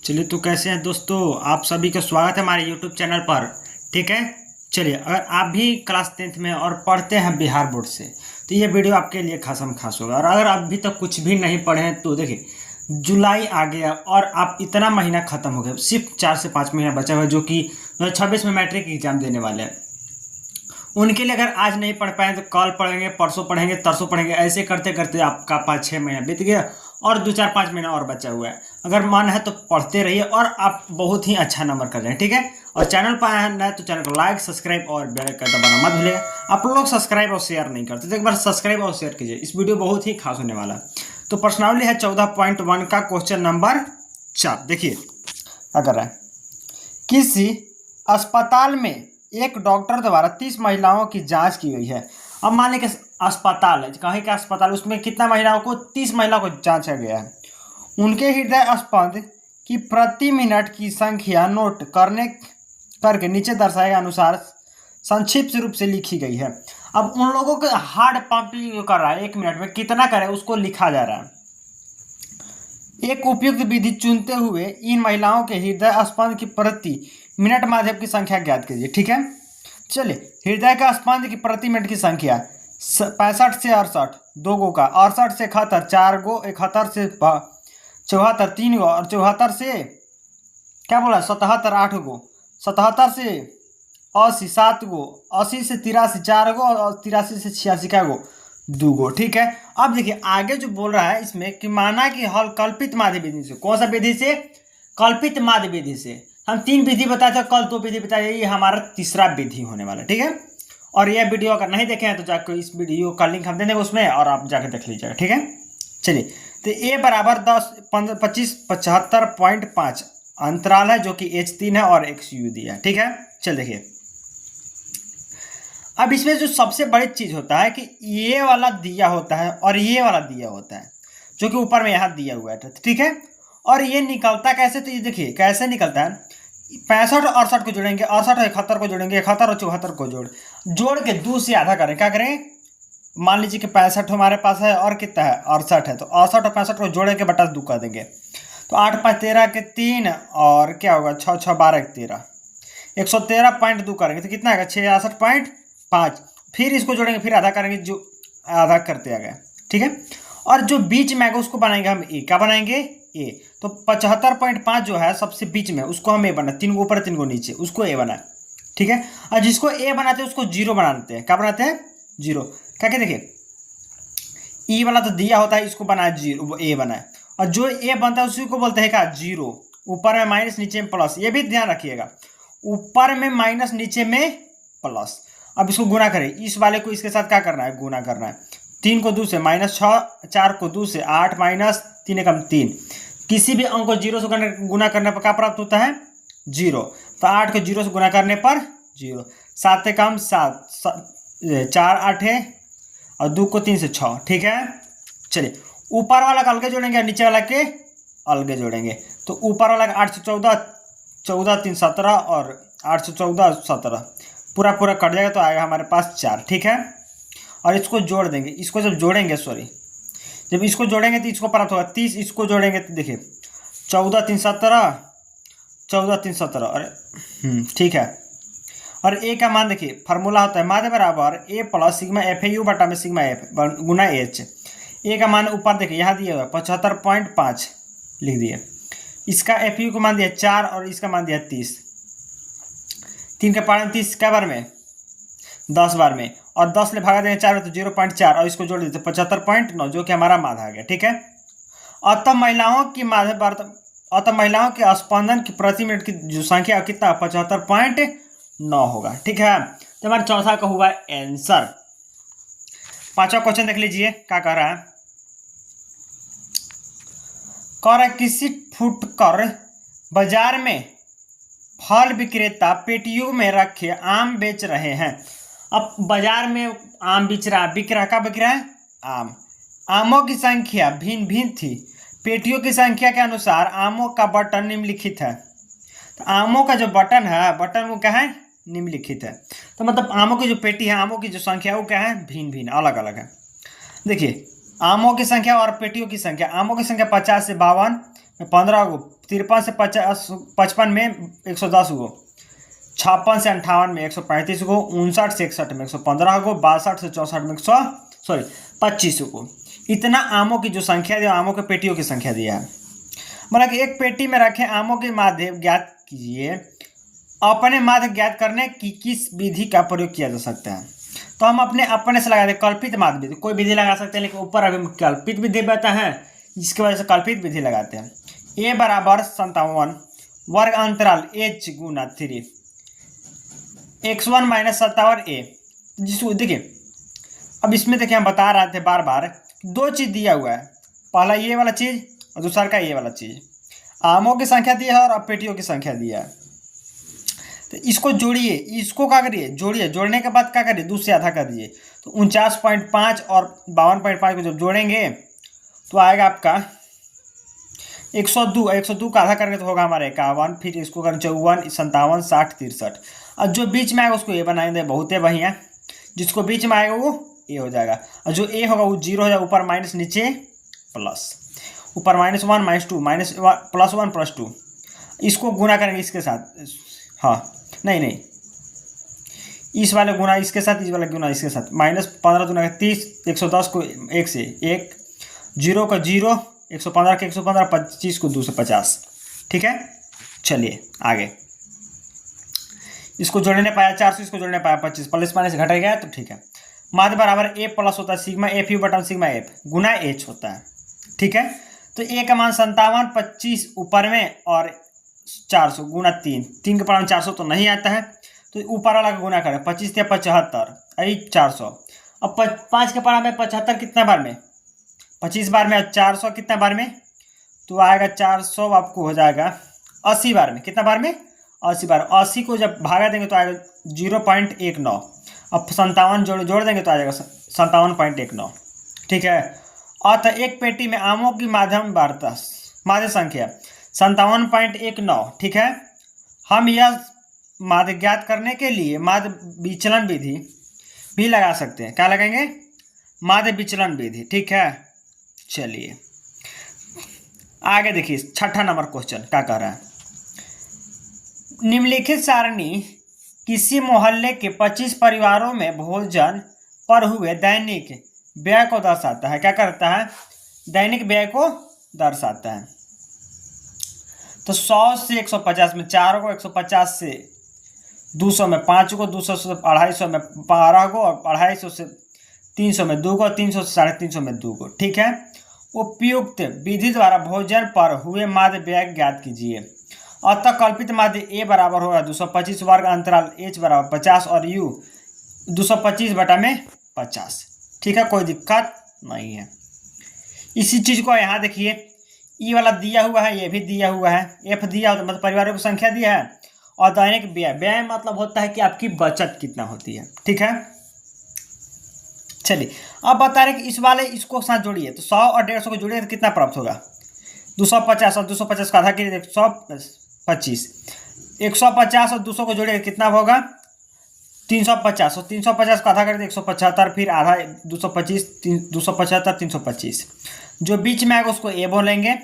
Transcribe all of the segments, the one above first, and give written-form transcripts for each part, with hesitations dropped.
चलिए तो कैसे हैं दोस्तों, आप सभी का स्वागत है हमारे यूट्यूब चैनल पर। ठीक है, चलिए अगर आप भी क्लास 10th में और पढ़ते हैं बिहार बोर्ड से तो ये वीडियो आपके लिए खासम खास होगा। और अगर आप अभी तक कुछ भी नहीं पढ़े हैं तो देखिए, जुलाई आ गया और आप इतना महीना ख़त्म हो गया, सिर्फ 4 से 5 महीना बचा हुआ है जो कि 2026 में मैट्रिक एग्जाम देने वाले हैं। उनके लिए अगर आज नहीं पढ़ पाए तो कल पढ़ेंगे, परसों पढ़ेंगे, तरसों पढ़ेंगे, ऐसे करते करते आपका 5-6 महीना बीत गया और 2-4-5 महीना और बचा हुआ है। अगर मन है तो पढ़ते रहिए और आप बहुत ही अच्छा नंबर कर रहे हैं। ठीक है, और चैनल पर आए हैं तो चैनल को लाइक, सब्सक्राइब और बेल आइकन दबाना मत भूलिएगा। आप लोग सब्सक्राइब और शेयर नहीं करते तो एक बार सब्सक्राइब और शेयर कीजिए, इस वीडियो बहुत ही खास होने वाला है। तो प्रश्नावली है 14.1 का क्वेश्चन नंबर 4। देखिए क्या कर रहा है, किसी अस्पताल में एक डॉक्टर द्वारा 30 महिलाओं की जांच की गई है। अब मान लें कि अस्पताल है, कहीं का अस्पताल, उसमें कितना महिलाओं को, 30 महिलाओं को जांचा गया है। उनके हृदय स्पंद की प्रति मिनट की संख्या नोट करके नीचे दर्शाए अनुसार संक्षिप्त रूप से लिखी गई है। अब उन लोगों के हार्ट पंपिंग जो कर रहा है 1 मिनट में कितना करे उसको लिखा जा रहा है। एक उपयुक्त विधि चुनते हुए इन महिलाओं के हृदय स्पंद की प्रति मिनट माध्यम की संख्या ज्ञात कीजिए। ठीक है, चलिए हृदय का स्पंद की प्रति मिनट की संख्या 65 से 68 2 गो का, 68 से 71 4 गो, 71 से 74 3 गो, और 74 से क्या बोला 77 8 गो, 77 से 80 7 गो, 80 से 83 4 गो, और 83 से 86 क्या गो 2 गो। ठीक है, अब देखिए आगे जो बोल रहा है इसमें कि माना कि हल कल्पित माध्य विधि से, कौन सा विधि से, कल्पित माध्य विधि से। हम 3 विधि बताए थे, कल 2 विधि बताए, ये हमारा तीसरा विधि होने वाला है। ठीक है, और यह वीडियो अगर नहीं देखे हैं तो जाकर इस वीडियो का लिंक हम दे देंगे उसमें, और आप जाकर देख लीजिएगा। ठीक है, चलिए तो ए बराबर 10 15 25 75.5 अंतराल है जो कि H3 है और XU दिया है। ठीक है, चल देखिए अब इसमें जो सबसे बड़ी चीज होता है कि ये वाला दिया होता है और ये वाला दिया होता है जो कि ऊपर में यहाँ दिया हुआ है। ठीक है, और ये निकलता कैसे, तो ये देखिए कैसे निकलता है। 65 और 68 को जोड़ेंगे, 68 और 71 को जोड़ेंगे, 71 और 74 को जोड़ के 2 से आधा करें। क्या करें, मान लीजिए कि 65 हमारे पास है और कितना है 68 है, तो 68 और 65 को जोड़े के बटा 2 कर देंगे तो 8 5 13 के 3 और क्या होगा 6 6 12 13 113.2 करेंगे तो कितना आएगा 66.5। फिर इसको जोड़ेंगे, फिर आधा करेंगे, जो आधा करते आ गया। ठीक है, और जो बीच में आएगा उसको बनाएंगे हम ए। क्या बनाएंगे, ए। तो 75.5 जो है सबसे बीच में उसको हम ए बना, 3 गो ऊपर 3 गो नीचे, उसको ए बना। ठीक है, और जिसको ए बनाते हैं उसको 0 बनाते हैं। क्या बनाते हैं, 0। क्या क्या देखिए ई वाला तो दिया होता है, इसको बनाया 0, ए बनाए, और जो ए बनता है उसी को बोलते हैं क्या 0। ऊपर में माइनस नीचे में प्लस, ये भी ध्यान रखिएगा, ऊपर में माइनस नीचे में प्लस। अब इसको गुना करें, इस वाले को इसके साथ क्या करना है, गुना करना है। 3 को 2 से -6, 4 को 2 से 8 माइनस 3 एकम 3। किसी भी अंक को 0 से गुना करने पर क्या प्राप्त होता है, 0। तो 8 को 0 से गुना करने पर 0, 7 एकम 7, 4 8 है और 2 को 3 से 6। ठीक है, चलिए ऊपर वाला का अलगे जोड़ेंगे और नीचे वाला के अलगे जोड़ेंगे। तो ऊपर वाला 8 से 14, 14 3 17 और 8 से 14 17, पूरा कट जाएगा तो आएगा हमारे पास 4। ठीक है, और इसको जोड़ देंगे, इसको जब जोड़ेंगे जब इसको जोड़ेंगे तो इसको प्राप्त होगा 30, इसको जोड़ेंगे तो देखिए 14 3 17, 14 3 17, अरे ठीक है। और ए का मान देखिए, फार्मूला होता है माध्य बराबर ए प्लस सिग्मा एफ यू बटा में सिग्मा एफ गुना एच। ए का मान ऊपर देखिए यहाँ दिया हुआ 75.5 लिख दिए, इसका एफ यू का मान दिया 4 और इसका मान दिया 30। 3 के पावर 30 क्या बार में, 10 बार में, और 10 ले भागा देंगे 4 तो 0.4 और इसको जोड़ देते 75.9 जो कि हमारा माध्य आ गया। ठीक है, अतः महिलाओं के स्पंदन की प्रति मिनट की जो संख्या कितना 75.9 होगा। ठीक है, तो हमारा चौथा का हुआ आंसर। 5वां क्वेश्चन देख लीजिए क्या कह रहा है, किसी फुटकर बाजार में फल विक्रेता पेटियों में रखे आम बेच रहे हैं। अब बाजार में आम बिक रहा है, क्या बिक रहा है, आम। आमों की संख्या भिन्न भिन्न थी, पेटियों की संख्या के अनुसार आमों का बटन निम्नलिखित है। तो आमों का जो बटन है, बटन वो क्या है, निम्नलिखित है। तो मतलब आमों की जो पेटी है, आमों की जो संख्या वो क्या है, भिन्न भिन्न अलग अलग है। देखिए आमों की संख्या और पेटियों की संख्या, आमों की संख्या 50 से 52, 15 गो, 53 से 55 में 110 गो, 56 से 58 में 135 गो, 59 से 61 में 115 गो, 62 से 64 में 25 गो। इतना आमों की जो संख्या दिया, आमों के पेटियों की संख्या दिया है। मतलब कि एक पेटी में रखे आमों के माध्य ज्ञात कीजिए। अपने माध्य ज्ञात करने की किस विधि का प्रयोग किया जा सकता है? तो हम अपने से लगाते हैं कल्पित माध्य विधि। कोई विधि लगा सकते हैं, लेकिन ऊपर अभी कल्पित विधि बता है, जिसकी वजह से कल्पित विधि लगाते हैं। ए बराबर 57 वर्ग अंतराल h Guna 3 x1 minus 57 a। जिसको देखिए, अब इसमें देखिए हम बता रहे थे बार बार, दो चीज दिया हुआ है, पहला ये वाला चीज और दूसरा का ये वाला चीज। आमों की संख्या दी है और अब पेटियों की संख्या दिया है। तो इसको जोड़िए, इसको क्या करिए, जोड़िए, जोड़ने के बाद क्या करिए, 2 से आधा कर दीजिए। तो 49.5 और 52.5 को जब जोड़ेंगे तो आएगा आपका 102। 102 का आधा करके तो होगा हमारे 51, फिर इसको करें 54, 57, 60, 63। और जो बीच में आएगा उसको ए बनाएंगे, बहुत है बढ़िया। जिसको बीच में आएगा वो ए हो जाएगा, और जो ए होगा वो 0 हो जाएगा। ऊपर माइनस, नीचे प्लस, ऊपर -1 -2 +1 +2। इसको गुना करेंगे इसके साथ, हाँ नहीं, इस वाले गुना इसके साथ, इस वाले गुना इसके साथ। -15 दूना 30, 110 को 1 से 1, 0 का 0, 115 के 115, 25 को 2 से 50। ठीक है, चलिए आगे। इसको जोड़ने पाया 400, इसको जोड़ने पाया 25, प्लस माइनस घटा गया तो ठीक है। माध्य बराबर ए प्लस होता है सिग्मा एफ यू बटा सिग्मा एफ गुना एच होता है। ठीक है, तो ए का मान 57, 25 ऊपर में और 400 गुना 3 के पावर में 400 तो नहीं आता है, तो ऊपर वाला का गुना करें। 25 के 75 आई 400। अब 5 के पावर में 75 कितना बार में, 25 बार में, 400 कितना बार में, तो आएगा 400 आपको हो जाएगा 80 बार में। कितना बार में, 80 बार। 80 को जब भागा देंगे तो आएगा 0.19। अब 57 जोड़ देंगे तो आ जाएगा 57.19। ठीक है, अतः एक पेटी में आमों की माध्य संख्या 57.19। ठीक है, हम यह माध्य ज्ञात करने के लिए माध्य विचलन विधि भी लगा सकते हैं। क्या लगाएंगे, माध्य विचलन विधि। ठीक है, चलिए आगे देखिए, 6ठा नंबर क्वेश्चन क्या कह रहा है। निम्नलिखित सारणी किसी मोहल्ले के 25 परिवारों में भोजन पर हुए दैनिक व्यय को दर्शाता है। क्या करता है, दैनिक व्यय को दर्शाता है। तो 100 से 150 में 4 को, 150 से 200 में 5 को, 200 से 250 में 12 को, और 250 से 300 में 2 को, 300 से 350 में 2 को। ठीक है, उपयुक्त विधि द्वारा भोजन पर हुए माध्य व्यय ज्ञात कीजिए। अतः कल्पित माध्य ए बराबर होगा 225 वर्ग अंतराल एच बराबर 50 और यू 225 बटा में 50। ठीक है, कोई दिक्कत नहीं है। इसी चीज को यहाँ देखिए, ई वाला दिया हुआ है, ये भी दिया हुआ है, एफ दिया हुआ मतलब परिवारों की संख्या दिया है, और दैनिक व्यय, व्यय मतलब होता है कि आपकी बचत कितना होती है। ठीक है, चलिए अब बता रहे कि इस वाले इसको साथ जोड़िए, तो 100 और 150 को जोड़िए तो कितना प्राप्त होगा, 250 और 250 का आधा के 125, 150 और 200 को जोड़िए कितना होगा 350, और 350 का आधा कर 175, फिर आधा 225, 275, 325। जो बीच में आएगा उसको ए बोलेंगे,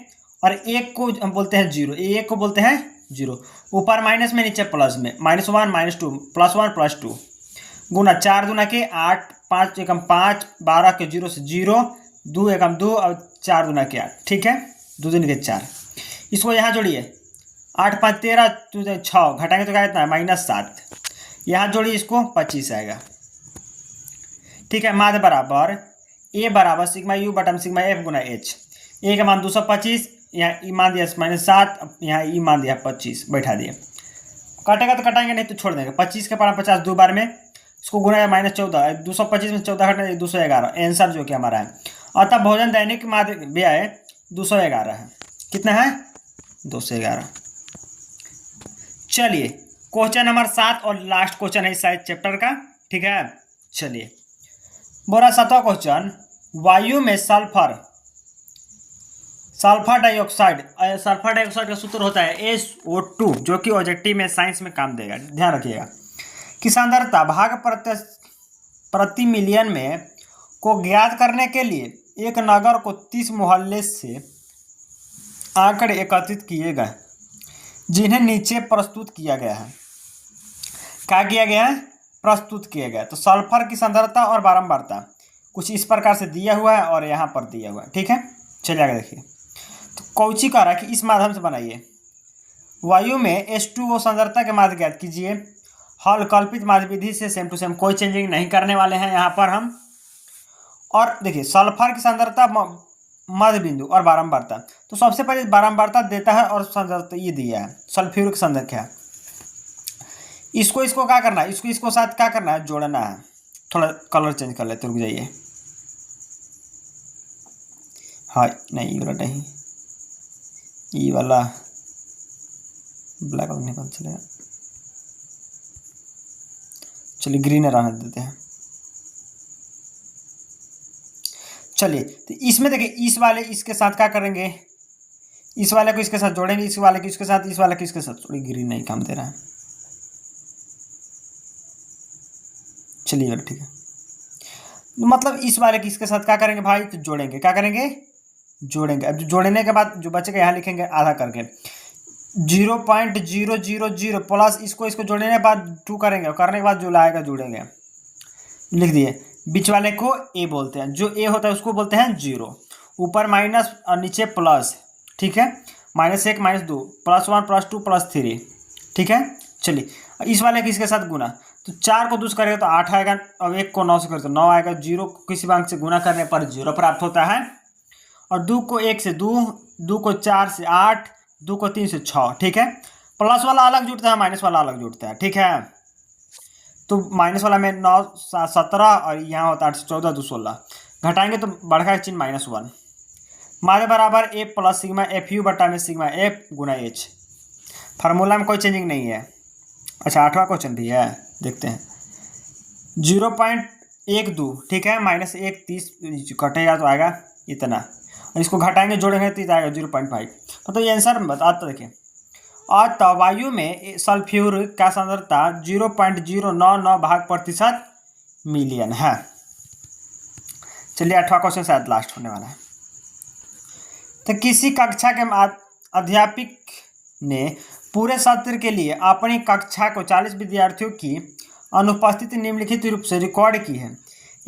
और एक को हम बोलते हैं 0, एक को बोलते हैं 0। ऊपर माइनस में, नीचे प्लस में, -1 -2 +1 +2 गुना 4 दूना के 8, 5 एकम 5, 12 के 0 से 0, 2 एकम 2 और 4 दूना के 8। ठीक है, 2 दूनी के 4। इसको यहाँ जोड़िए, 8 5 13, 2 6, घटाएंगे तो क्या इतना है -7। यहाँ जोड़िए इसको 25 आएगा। ठीक है, माध्य बराबर ए बराबर सिग्मा यू बटा सिग्मा एफ गुना एच। ए का मान 225, यहाँ ई मान दिया -7, यहाँ ई मान दिया 25, बैठा दिए। काटेगा तो कटाएंगे, नहीं तो छोड़ देंगे। 25 के पावर 50 2 बार में, इसको गुना -14, 225 में 14 घटा 211, आंसर जो कि हमारा है। अतः भोजन दैनिक माध्य व्यय 211 है। कितना है, 211। चलिए क्वेश्चन नंबर 7 और लास्ट क्वेश्चन है इस चैप्टर का। ठीक है, चलिए बोरा 7वां क्वेश्चन, वायु में सल्फर डाइऑक्साइड का सूत्र होता है SO2, जो कि ऑब्जेक्टिव में साइंस में काम देगा, ध्यान रखिएगा। कि सांद्रता भाग प्रति मिलियन में को ज्ञात करने के लिए एक नगर को 30 मोहल्ले से आंकड़े एकत्रित किए गए जिन्हें नीचे प्रस्तुत किया गया है। क्या किया गया है? प्रस्तुत किया गया। तो सल्फर की सांद्रता और बारंबारता कुछ इस प्रकार से दिया हुआ है और यहाँ पर दिया हुआ है। ठीक है, चलिए आगे देखिए। तो कौची कह रहा है कि इस माध्यम से बनाइए। वायु में H2O सांद्रता के माध्य ज्ञात कीजिए। हल कल्पित माध्य विधि से सेम टू सेम, कोई चेंजिंग नहीं करने वाले हैं यहाँ पर हम। और देखिए सल्फर की सांद्रता, मध्य बिंदु और बारंबारता। तो सबसे पहले बारंबारता देता है और सांद्रता ये दिया है, सल्फ्यूरिक सांद्रता। इसको क्या करना है, इसको साथ क्या करना है, जोड़ना है। थोड़ा कलर चेंज कर लेते, रुक जाइए। हाँ नहीं, ये वाला नहीं, ये वाला ब्लैक वाला नहीं पता चलेगा। चलिए ग्रीन रहने देते हैं। चलिए तो इसमें देखिए, इस वाले इसके साथ क्या करेंगे, इस वाले को इसके साथ जोड़ेंगे, इस वाले को इसके साथ, इस वाले को इसके साथ। थोड़ी ग्रीन नहीं काम दे रहा है, चलिए ठीक है। मतलब इस वाले की इसके साथ क्या करेंगे भाई, तो जोड़ेंगे। क्या करेंगे, जोड़ेंगे। अब जोड़ने के बाद जो बचेगा यहाँ लिखेंगे आधा करके 0.000 प्लस इसको जोड़ने के बाद 2 करेंगे, और करने के बाद जो लाएगा जोड़ेंगे। लिख दिए। बीच वाले को ए बोलते हैं, जो ए होता है उसको बोलते हैं 0। ऊपर माइनस और नीचे प्लस। ठीक है, -1 -2 +1 +2 +3। ठीक है, चलिए इस वाले के इसके साथ गुना। तो 4 को 2 से करेगा तो 8 आएगा, और 1 को 9 से करेगा तो 9 आएगा। 0 को किसी अंक से गुना करने पर 0 प्राप्त होता है। और 2 को 1 से 2, 2 को 4 से 8, 2 को 3 से 6। ठीक है, प्लस वाला अलग जुड़ता है, माइनस वाला अलग जुड़ता है। ठीक है, तो माइनस वाला में 9 17 और यहाँ होता है 8 14 2 16। घटाएंगे तो बढ़ेगा चिन्ह -1। मारे बराबर ए प्लस सिग्मा एफ यू बटा में सिग्मा एफ गुना एच। फार्मूला में कोई चेंजिंग नहीं है। अच्छा 8वां क्वेश्चन भी है, देखते हैं। 0.12। ठीक है, -1 30 कटेगा तो आएगा इतना, और इसको घटाएंगे जोड़ेंगे तो आएगा 0.5। मतलब ये आंसर बताते देखिए। और वायु में सल्फ्यूरिक का सांद्रता 0.099 भाग% मिलियन है। चलिए 8वां क्वेश्चन शायद लास्ट होने वाला है। तो किसी कक्षा के अध्यापक ने पूरे सत्र के लिए अपनी कक्षा को 40 विद्यार्थियों की अनुपस्थिति निम्नलिखित रूप से रिकॉर्ड की है।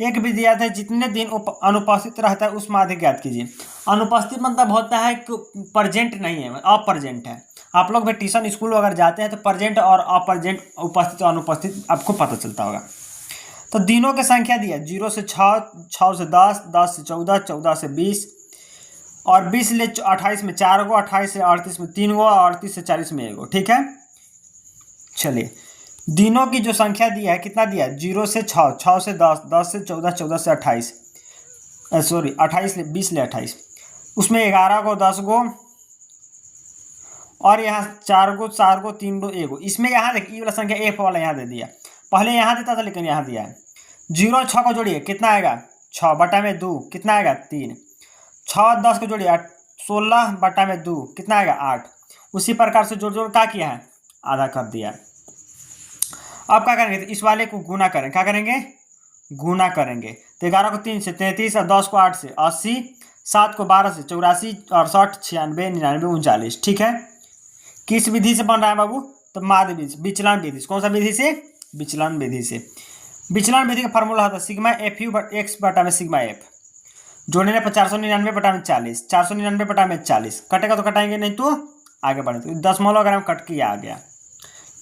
एक विद्यार्थी जितने दिन अनुपस्थित रहता है उस माध्य ज्ञात कीजिए। अनुपस्थित मतलब होता है कि प्रेजेंट नहीं है, अप्रेजेंट है। आप लोग भी ट्यूशन स्कूल अगर जाते हैं तो प्रेजेंट और अप्रेजेंट, उपस्थित और अनुपस्थित आपको पता चलता होगा। तो दिनों की संख्या दी है 0 से 6, 6 से 10, 10 से 14, 14 से 20 और 20 से 28 में 4 गो, 28 से 38 में 3 गो और 38 से 40 में 1 गो। ठीक है, चलिए दिनों की जो संख्या दी है कितना दिया है, 0 से 6, 6 से 10, 10 से 14, 14 से 28, सॉरी 28 से 20 ले 28, उसमें 11 गो, 10 गो और यहाँ 4 गो, 4 गो, 3 गो, 1 गो। इसमें यहाँ देखिए वाला संख्या एफ वाला यहाँ दे दिया, पहले यहाँ देता था लेकिन यहाँ दिया है। 0 6 को जोड़िए कितना आएगा, 6 बटा में 2 कितना आएगा 3। 6 10 को जोड़िए 16 बटा में 2 कितना आएगा 8। उसी प्रकार से जोड़ जोड़ क्या किया है, आधा कर दिया। अब क्या करेंगे, तो इस वाले को गुना करें। क्या करेंगे, गुना करेंगे। तो 11 को 3 से 33 और 10 को 8 से 80, 7 को 12 से 84, 68, 96, 99, 39। ठीक है, किस विधि से बन रहा है बाबू, तो माध्य विधि, विचलन विधि। कौन सा विधि से, विचलन विधि से। विचलन विधि का फॉर्मूला होता है सिग्मा एफ यू एक्स बटा में सिग्मा एफ। जोड़ने पर 499 बटा में 40, 499 बटा में 40 कटेगा तो कटाएंगे, नहीं तो आगे बढ़े। तो 10 कट के आ गया।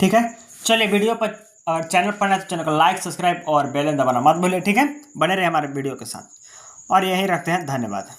ठीक है, चलिए वीडियो पर अगर चैनल पर नए तो चैनल को लाइक, सब्सक्राइब और बेल दबाना मत भूलिए। ठीक है, बने रहे हमारे वीडियो के साथ और यहीं रखते हैं, धन्यवाद।